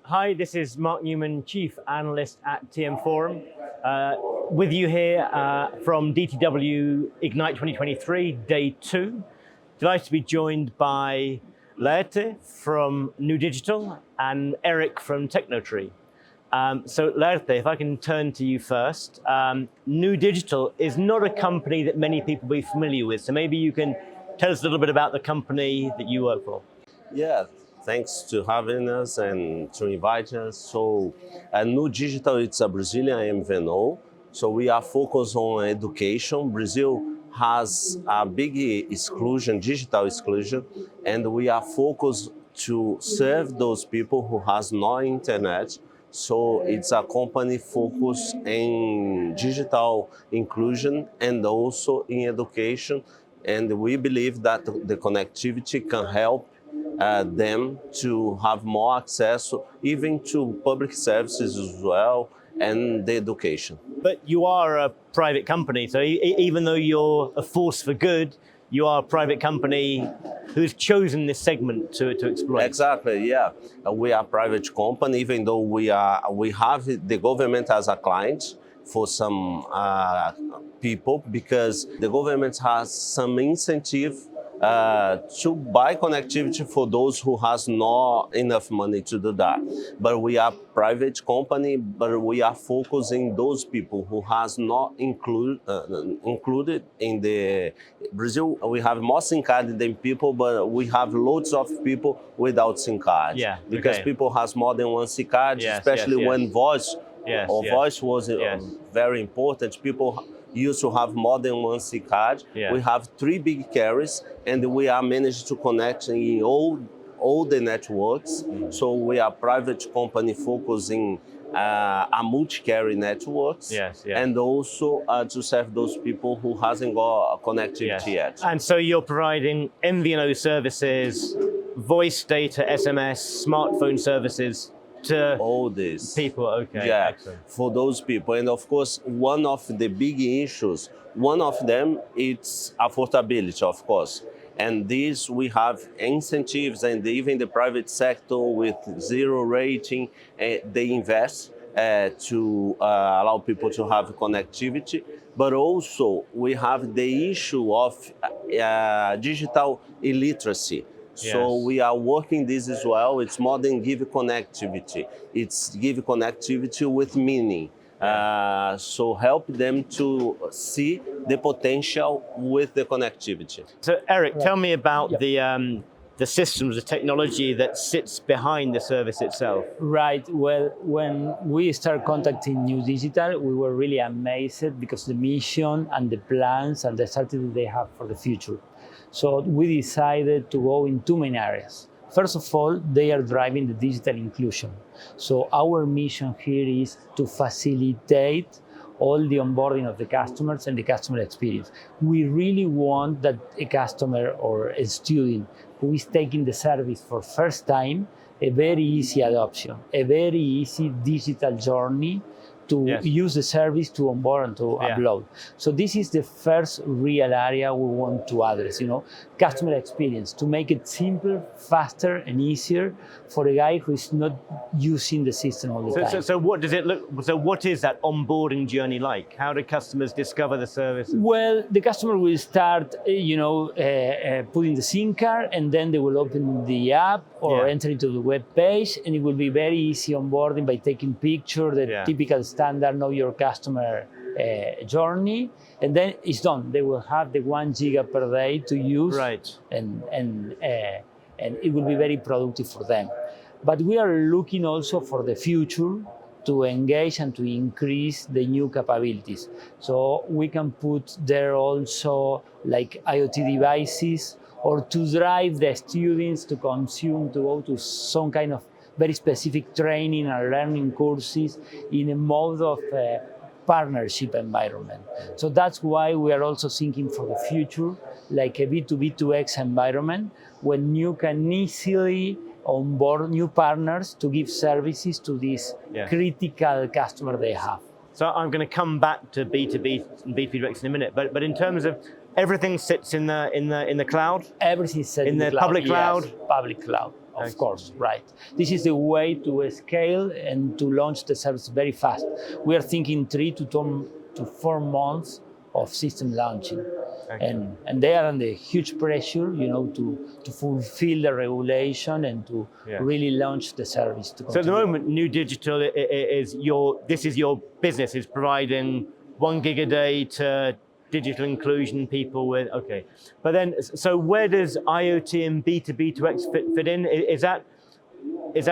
Hi, this is Mark Newman, Chief Analyst at TM Forum. With you here from DTW Ignite 2023, Day 2. Delighted to be joined by Laerte from Nuh Digital and Eric from Tecnotree. So Laerte, if I can turn to you first. Nuh Digital is not a company that many people will be familiar with, so maybe you can tell us a little bit about the company that you work for. Yeah, thanks to having us and to invite us. So, Nuh Digital, it's a Brazilian MVNO. So we are focused on education. Brazil has a big exclusion, digital exclusion, and we are focused to serve those people who has no internet. So it's a company focused in digital inclusion and also in education. And we believe that the connectivity can help them to have more access even to public services as well and the education. But you are a private company, so even though you're a force for good, you are a private company who's chosen this segment to exploit. Exactly, yeah. We are a private company, even though we have the government as a client for some people, because the government has some incentive to buy connectivity for those who has not enough money to do that. But we are private company, but we are focusing those people who has not included in the Brazil. We have more SIM card than people, but we have loads of people without SIM card. Yeah, because people has more than one SIM card, Yes, especially yes. when voice voice was Yes. very important. People used to have more than one SIM card. Yeah. We have 3 big carriers, and we are managed to connect in all the networks. So we are a private company focusing a multi-carrier networks, Yes. and also to serve those people who hasn't got connectivity yet. And so you're providing MVNO services, voice data, SMS, smartphone services to all this people. Okay, yeah, excellent. for those people. And of course, one of the big issues, one of them, it's affordability, of course. And this, we have incentives, and even the private sector with 0 rating, they invest to allow people to have connectivity. But also, we have the issue of digital illiteracy. So we are working this as well. It's more than give connectivity. It's give connectivity with meaning. So help them to see the potential with the connectivity. So Eric, tell me about the systems, the technology that sits behind the service itself. Right. Well, when we started contacting Nuh Digital, we were really amazed because the mission and the plans and the strategy they have for the future. So we decided to go in 2 main areas. First of all, they are driving the digital inclusion. So our mission here is to facilitate all the onboarding of the customers and the customer experience. We really want that a customer or a student who is taking the service for first time, a very easy adoption, a very easy digital journey to use the service, to onboard and to upload. So this is the first real area we want to address, customer experience, to make it simpler, faster and easier for a guy who is not using the system all the time. So what does it look, so what is that onboarding journey like? How do customers discover the service? Well, the customer will start, putting the SIM card, and then they will open the app or enter into the web page, and it will be very easy onboarding by taking pictures, the typical standard know your customer journey, and then it's done. They will have the 1 giga per day to use, and it will be very productive for them. But we are looking also for the future to engage and to increase the new capabilities. So we can put there also like IoT devices, or to drive the students to consume, to go to some kind of very specific training and learning courses in a mode of partnership environment. So that's why we are also thinking for the future, like a B2B2X environment, when you can easily onboard new partners to give services to this critical customer they have. So I'm going to come back to B2B and B2B2X in a minute, but in terms of everything sits in the cloud? Everything sits in the public cloud? Yes, public cloud. of course, right. This is the way to scale and to launch the service very fast. We are thinking 3 to 4 months of system launching. Okay. And they are under huge pressure, to fulfill the regulation and to really launch the service. So at the moment, Nuh Digital is your business is providing 1 gig a day to digital inclusion people with, okay. But then, so where does IoT and B2B2X fit in? Is that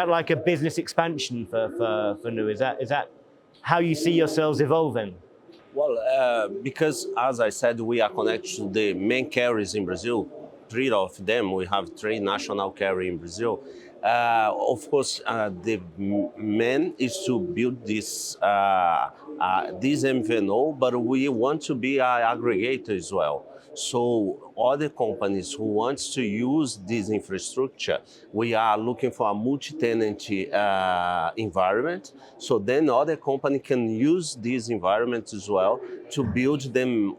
like a business expansion for Nuh? Is that how you see yourselves evolving? Well, because as I said, we are connected to the main carriers in Brazil. 3 of them, we have 3 national carriers in Brazil. Of course, the main is to build this MVNO, but we want to be an aggregator as well. So other companies who want to use this infrastructure, we are looking for a multi-tenant environment. So then other company can use this environment as well to build them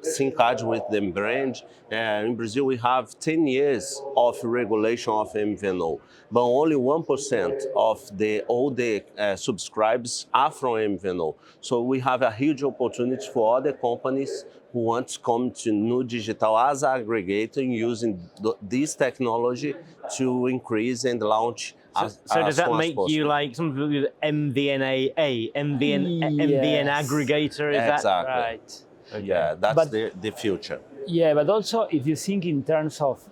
SIM cards with them brand. In Brazil, we have 10 years of regulation of MVNO, but only 1% of all the subscribers are from MVNO. So we have a huge opportunity for other companies who want to come to Nuh Digital as an aggregator using this technology to increase and launch. So does that make you like some people use MVNA, MVN aggregator? Is exactly. that right? Okay. Yeah, that's the future. Yeah, but also if you think in terms of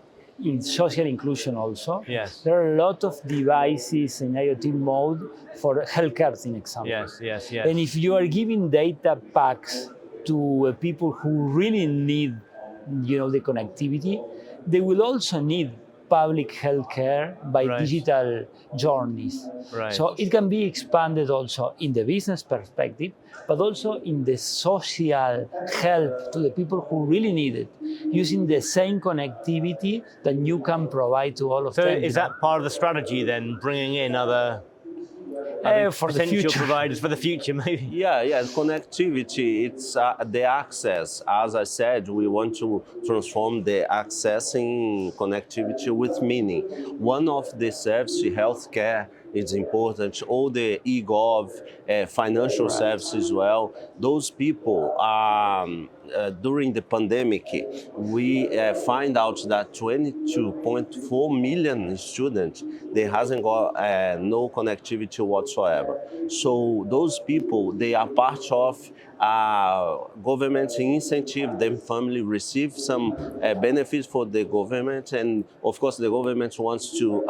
social inclusion also, yes, there are a lot of devices in IoT mode for healthcare, in example. Yes. And if you are giving data packs to people who really need, the connectivity, they will also need public healthcare by digital journeys. Right. So it can be expanded also in the business perspective, but also in the social help to the people who really need it, using the same connectivity that you can provide to all of them. So is that part of the strategy then, bringing in other for the potential future providers for the future, maybe? Yeah, connectivity, it's the access. As I said, we want to transform the accessing connectivity with meaning. One of the services, healthcare, is important. All the e-gov, financial services as well. Those people, during the pandemic, we find out that 22.4 million students, they hasn't got no connectivity whatsoever. So those people, they are part of government incentive. Them family receive some benefits for the government, and of course the government wants to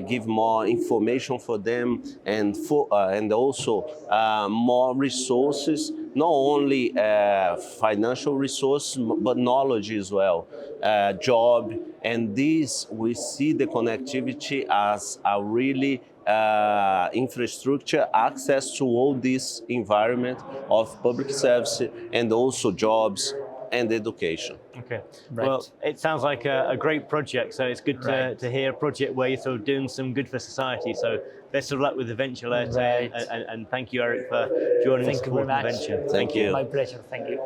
give more information for them, and also more resources, not only financial resources but knowledge as well, job, and this we see the connectivity as a really infrastructure access to all this environment of public service and also jobs and education. Okay. Right. Well, it sounds like a great project. So it's good to hear a project where you're sort of doing some good for society. So best of luck with the venture, Laerte, and thank you, Eric, for joining us. Thank you very much. Venture. Thank you. My pleasure. Thank you.